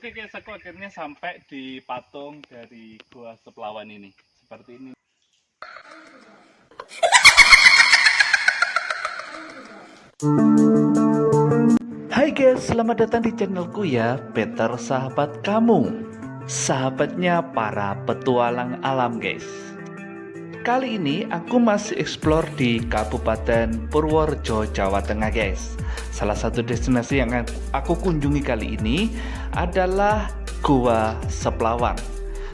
Oke guys, aku akhirnya sampai di patung dari Gua Seplawan ini. Seperti ini. Hai guys, selamat datang di channelku ya, Peter Sahabat Kamu. Sahabatnya para petualang alam guys. Kali ini aku masih explore di Kabupaten Purworejo, Jawa Tengah guys. Salah satu destinasi yang aku kunjungi kali ini adalah Gua Seplawan.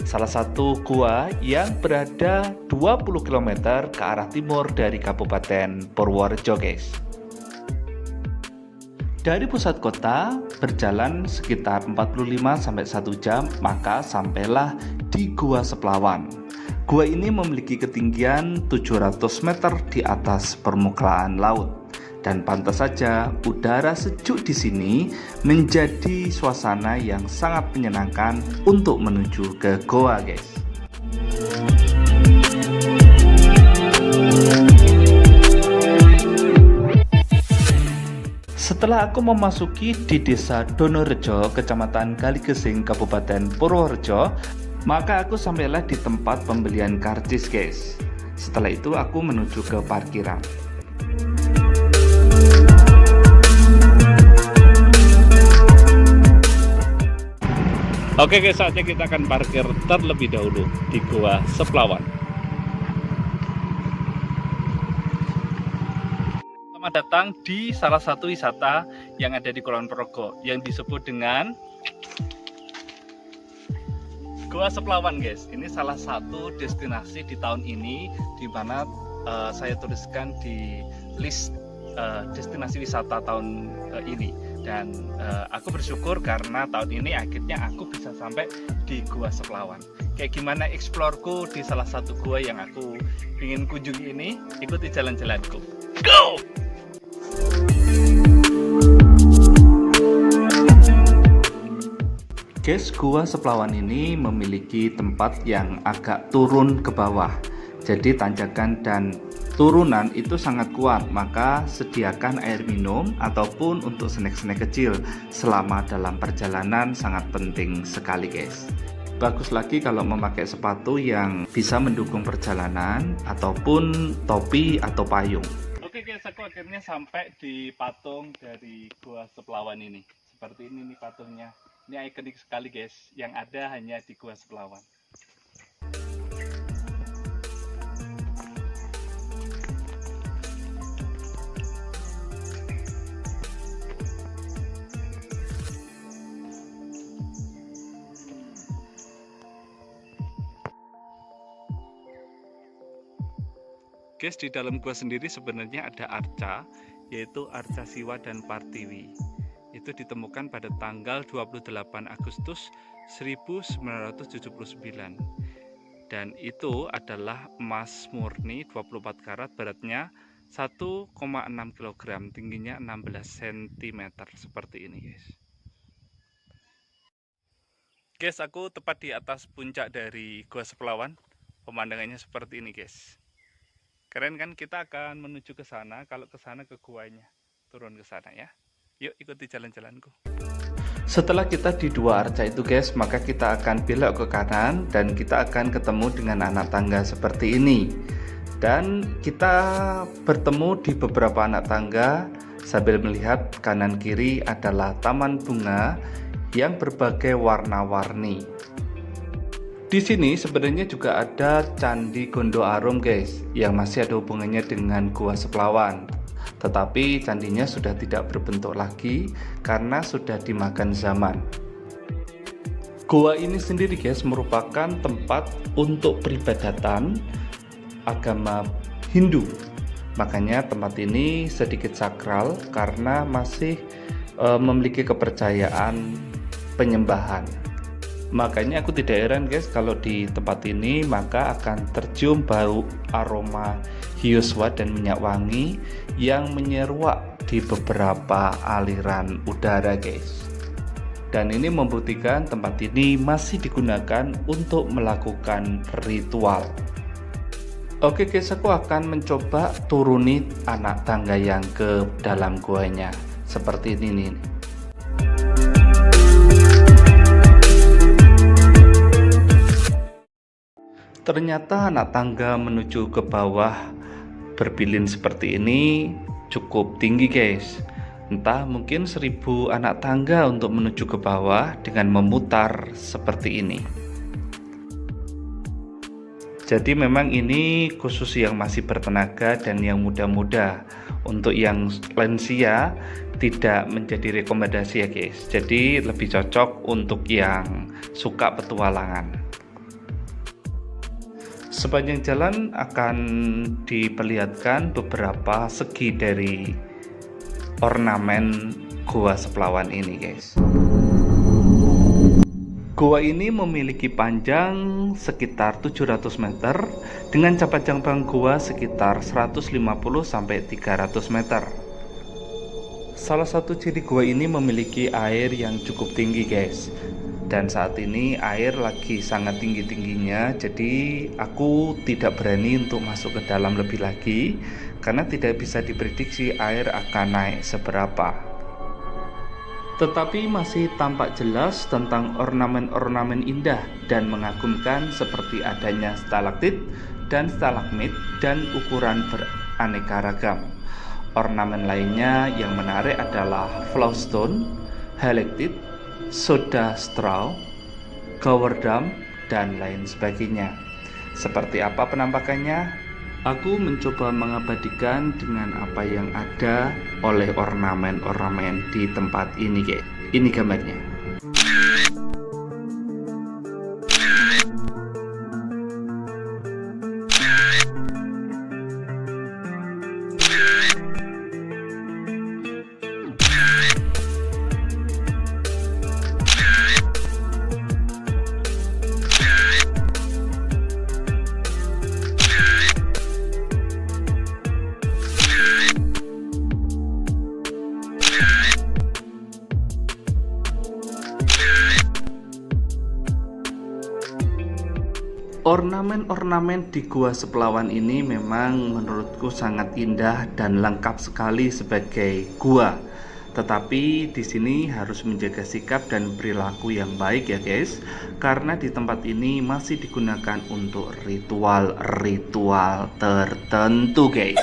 Salah satu gua yang berada 20 km ke arah timur dari Kabupaten Purworejo guys. Dari pusat kota berjalan sekitar 45-1 jam, maka sampailah di Gua Seplawan. Gua ini memiliki ketinggian 700 meter di atas permukaan laut. Dan pantas saja udara sejuk di sini menjadi suasana yang sangat menyenangkan untuk menuju ke goa guys. Setelah aku memasuki di Desa Donorejo, Kecamatan Kaligesing, Kabupaten Purworejo, maka aku sampailah di tempat pembelian karcis guys. Setelah itu aku menuju ke parkiran. Oke guys, saatnya kita akan parkir terlebih dahulu di Gua Seplawan. Selamat datang di salah satu wisata yang ada di Kulon Progo yang disebut dengan Gua Seplawan guys. Ini salah satu destinasi di tahun ini di mana saya tuliskan di list destinasi wisata tahun ini. Dan aku bersyukur karena tahun ini akhirnya aku bisa sampai di Gua Seplawan. Kayak gimana eksplorku di salah satu gua yang aku ingin kunjungi ini, ikuti jalan-jalanku. Go! Guys, Gua Seplawan ini memiliki tempat yang agak turun ke bawah. Jadi tanjakan dan turunan itu sangat kuat, maka sediakan air minum ataupun untuk snack-snack kecil selama dalam perjalanan sangat penting sekali guys. Bagus lagi kalau memakai sepatu yang bisa mendukung perjalanan ataupun topi atau payung. Oke guys, aku akhirnya sampai di patung dari Gua Seplawan ini. Seperti ini nih patungnya. Ini ikonik sekali guys, yang ada hanya di Gua Seplawan. Guys, di dalam gua sendiri sebenarnya ada arca, yaitu Arca Siwa dan Partiwi. Itu ditemukan pada tanggal 28 Agustus 1979. Dan itu adalah emas murni 24 karat, beratnya 1,6 kg, tingginya 16 cm seperti ini guys. Guys, aku tepat di atas puncak dari Gua Seplawan. Pemandangannya seperti ini guys. Keren kan? Kita akan menuju ke sana. Kalau ke sana ke guanya, turun ke sana ya. Yuk ikuti jalan-jalanku. Setelah kita di dua arca itu guys, maka kita akan belok ke kanan dan kita akan ketemu dengan anak tangga seperti ini. Dan kita bertemu di beberapa anak tangga sambil melihat kanan kiri adalah taman bunga yang berbagai warna-warni. Di sini sebenarnya juga ada Candi Gondo Arum guys, yang masih ada hubungannya dengan Gua Seplawan. Tetapi candinya sudah tidak berbentuk lagi karena sudah dimakan zaman. Gua ini sendiri guys merupakan tempat untuk peribadatan agama Hindu. Makanya tempat ini sedikit sakral karena masih memiliki kepercayaan penyembahan. Makanya aku tidak heran guys kalau di tempat ini maka akan tercium bau aroma hioswa dan minyak wangi yang menyeruak di beberapa aliran udara guys. Dan ini membuktikan tempat ini masih digunakan untuk melakukan ritual. Oke guys, aku akan mencoba turuni anak tangga yang ke dalam guanya seperti ini nih. Ternyata anak tangga menuju ke bawah berbilin seperti ini cukup tinggi guys. Entah mungkin 1000 anak tangga untuk menuju ke bawah dengan memutar seperti ini. Jadi memang ini khusus yang masih bertenaga dan yang muda-muda. Untuk yang lansia tidak menjadi rekomendasi ya guys. Jadi lebih cocok untuk yang suka petualangan. Sepanjang jalan akan diperlihatkan beberapa segi dari ornamen Gua Seplawan ini guys. Gua ini memiliki panjang sekitar 700 meter dengan capai jangkauan gua sekitar 150-300 meter. Salah satu ciri gua ini memiliki air yang cukup tinggi guys. Dan saat ini air lagi sangat tinggi-tingginya, jadi aku tidak berani untuk masuk ke dalam lebih lagi karena tidak bisa diprediksi air akan naik seberapa. Tetapi masih tampak jelas tentang ornamen-ornamen indah dan mengagumkan seperti adanya stalaktit dan stalagmit dan ukuran beraneka ragam. Ornamen lainnya yang menarik adalah flowstone, halektit, soda straw, gawardam, dan lain sebagainya. Seperti apa penampakannya? Aku mencoba mengabadikan dengan apa yang ada oleh ornamen-ornamen di tempat ini guys. Ini gambarnya. Ornamen-ornamen di Gua Seplawan ini memang menurutku sangat indah dan lengkap sekali sebagai gua. Tetapi di sini harus menjaga sikap dan perilaku yang baik ya guys, karena di tempat ini masih digunakan untuk ritual-ritual tertentu guys.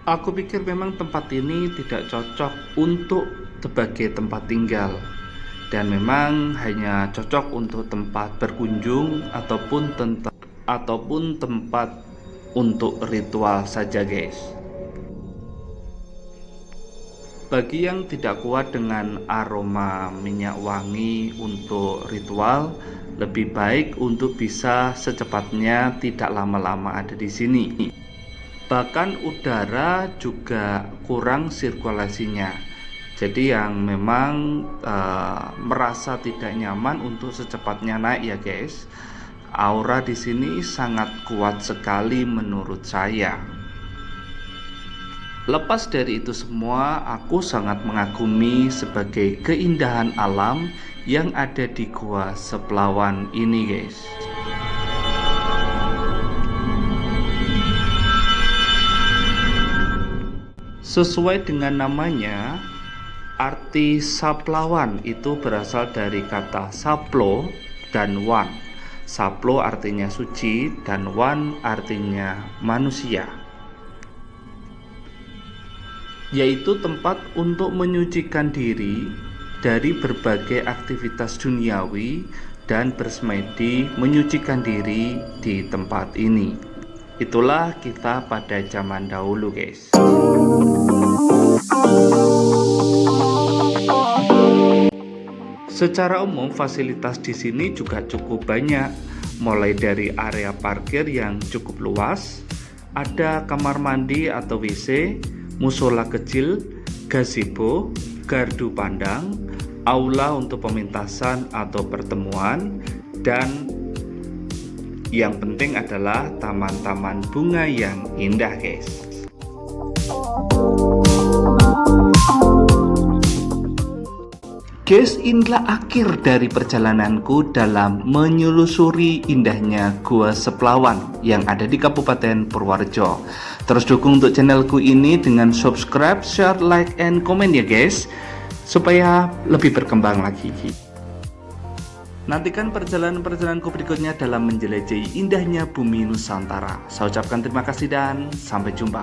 Aku pikir memang tempat ini tidak cocok untuk sebagai tempat tinggal dan memang hanya cocok untuk tempat berkunjung ataupun tempat untuk ritual saja guys. Bagi yang tidak kuat dengan aroma minyak wangi untuk ritual, lebih baik untuk bisa secepatnya tidak lama-lama ada di sini. Bahkan udara juga kurang sirkulasinya. Jadi yang memang merasa tidak nyaman untuk secepatnya naik ya guys. Aura di sini sangat kuat sekali menurut saya. Lepas dari itu semua, aku sangat mengagumi sebagai keindahan alam yang ada di Gua Seplawan ini guys. Sesuai dengan namanya, arti Saplawan itu berasal dari kata saplo dan wan. Saplo artinya suci dan wan artinya manusia, yaitu tempat untuk menyucikan diri dari berbagai aktivitas duniawi dan bersemedi menyucikan diri di tempat ini. Itulah kita pada zaman dahulu guys. Secara umum fasilitas di sini juga cukup banyak, mulai dari area parkir yang cukup luas, ada kamar mandi atau WC, musola kecil, gazebo, gardu pandang, aula untuk pementasan atau pertemuan, dan yang penting adalah taman-taman bunga yang indah guys. Guys, inilah akhir dari perjalananku dalam menyelusuri indahnya Gua Seplawan yang ada di Kabupaten Purworejo. Terus dukung untuk channelku ini dengan subscribe, share, like, and comment ya guys, supaya lebih berkembang lagi. Nantikan perjalanan-perjalananku berikutnya dalam menjelajahi indahnya bumi Nusantara. Saya ucapkan terima kasih dan sampai jumpa.